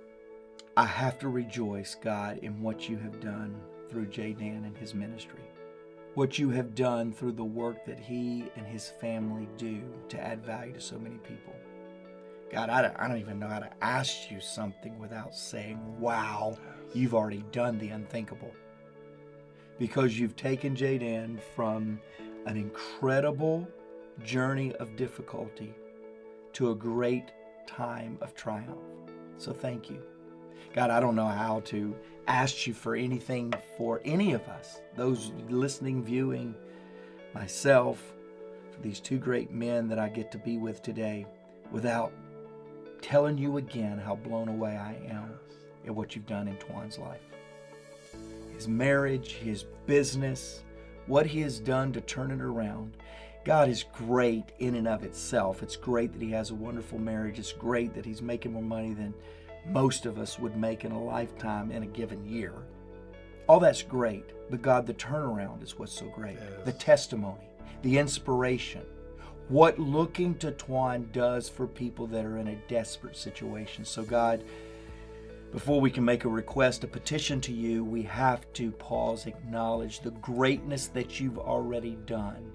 Speaker 1: I have to rejoice, God, in what you have done through J. Dan and his ministry. What you have done through the work that he and his family do to add value to so many people. God, I don't even know how to ask you something without saying, wow, you've already done the unthinkable. Because you've taken J. Dan from an incredible journey of difficulty to a great time of triumph. So thank you. God, I don't know how to ask you for anything for any of us, those listening, viewing, myself, for these two great men that I get to be with today, without telling you again how blown away I am at what you've done in Tuan's life. His marriage, his business, what he has done to turn it around. God is great in and of itself. It's great that he has a wonderful marriage. It's great that he's making more money than most of us would make in a lifetime in a given year. All that's great, but God, the turnaround is what's so great. Yes. The testimony, the inspiration, what looking to Tuan does for people that are in a desperate situation. So God, before we can make a request, a petition to you, we have to pause, acknowledge the greatness that you've already done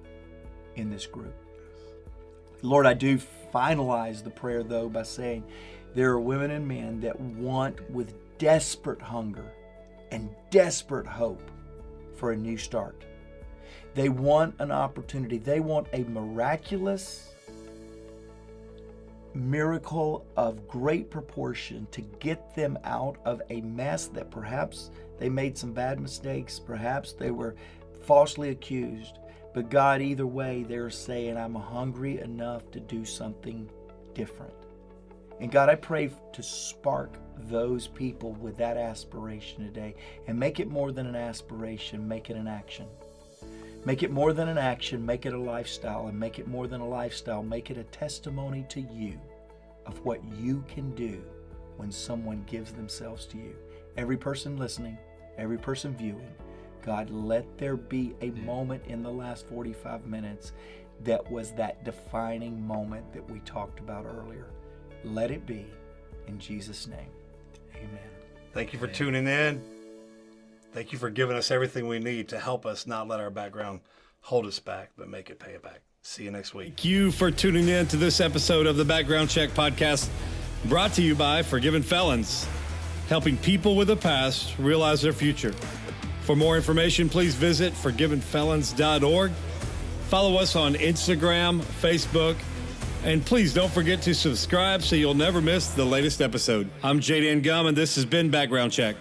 Speaker 1: in this group. Lord, I do finalize the prayer, though, by saying there are women and men that want with desperate hunger and desperate hope for a new start. They want an opportunity. They want a miraculous miracle of great proportion to get them out of a mess that perhaps they made some bad mistakes, perhaps they were falsely accused. But God, either way, they're saying, I'm hungry enough to do something different. And God, I pray to spark those people with that aspiration today and make it more than an aspiration, make it an action. Make it more than an action, make it a lifestyle, and make it more than a lifestyle, make it a testimony to you of what you can do when someone gives themselves to you. Every person listening, every person viewing, God, let there be a moment in the last 45 minutes that was that defining moment that we talked about earlier. Let it be, in Jesus' name. Amen.
Speaker 3: Thank you for tuning in. Thank you for giving us everything we need to help us not let our background hold us back, but make it pay it back. See you next week. Thank you for tuning in to this episode of the Background Check Podcast, brought to you by Forgiven Felons, helping people with a past realize their future. For more information, please visit forgivenfelons.org. Follow us on Instagram, Facebook, and please don't forget to subscribe so you'll never miss the latest episode. I'm J. Dan Gum, and this has been Background Check.